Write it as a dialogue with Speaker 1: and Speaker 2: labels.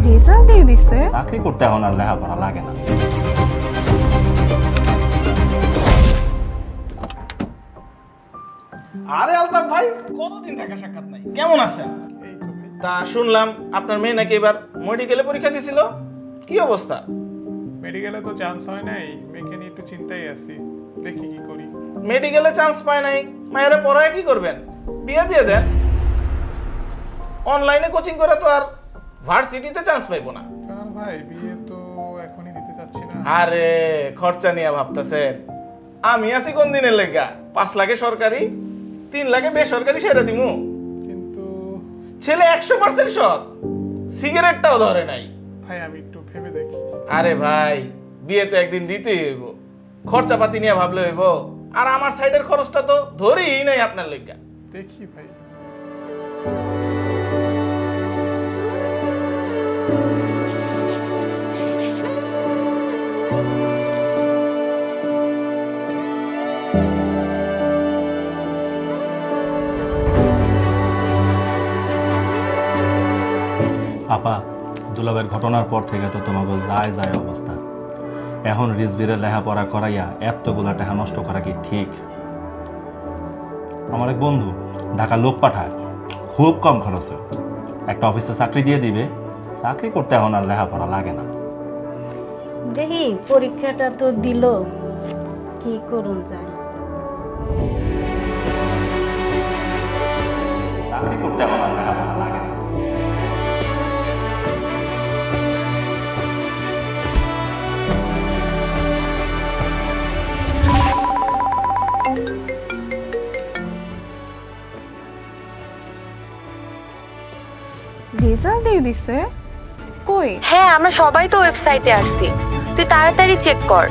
Speaker 1: Result দিয়ে দিছে,
Speaker 2: চাকরি করতে এখন আর লেখাপড়া লাগে না।
Speaker 3: আরে আলতাফ ভাই, কতদিন দেখা সাক্ষাৎ নাই, কেমন আছেন?
Speaker 4: এই তো ভাই।
Speaker 3: তা শুনলাম আপনার মেয়ে নাকি এবার মেডিকেলে পরীক্ষা দিছিল, কি অবস্থা?
Speaker 4: মেডিকেলে তো চান্স হয় নাই, মেয়েকে নিয়ে একটু চিন্তায় আছি, দেখি কি করি।
Speaker 3: মেডিকেলে চান্স পায় নাই, মায়েরা পড়ায় কি করবেন? বিয়ে দিয়ে দেন। অনলাইনে কোচিং করে তো আর ভার্সিটিতে চান্স পাইবো না।
Speaker 4: কারণ ভাই বিয়ে তো এখনই দিতে চাচ্ছি না।
Speaker 3: আরে খরচা নিয়ে ভাবতেছেন, আমি আছি কোন দিনের লেগা? 5 লাখে সরকারি, 3 লাখে বেসরকারি সেরা দিমু।
Speaker 4: কিন্তু
Speaker 3: ছেলে 100% সৎ, সিগারেটটাও ধরে নাই।
Speaker 4: ভাই আমি একটু ভেবে দেখি।
Speaker 3: আরে ভাই, বিয়ে তো একদিন দিতেই হইব, খরচাপাতি নিয়ে ভাবলে হইব। আর আমার সাইডের খরচটা তো ধরেই নাই আপনার লেগা।
Speaker 4: দেখি ভাই।
Speaker 2: আপা, দুলাবের ঘটনার পর থেকে তো তোমাকে যায় যায় অবস্থা। এখন রিজবিরের লেখাপড়া করাইয়া এতগুলা টাকা নষ্ট করা কি ঠিক? আমার এক বন্ধু ঢাকা লোক পাঠায়, খুব কম খরচে একটা অফিসে চাকরি দিয়ে দিবে। চাকরি করতে এখন আর লেখাপড়া লাগে না।
Speaker 5: দেখি পরীক্ষাটা তো দিল, কি করুন যায়।
Speaker 2: চাকরি করতে এখন আর লেখাপড়া লাগে না।
Speaker 1: রেজাল্ট দিয়ে দিছে, কই?
Speaker 6: হ্যাঁ আমরা সবাই তো ওয়েবসাইটে আসছি, তুই তাড়াতাড়ি চেক কর।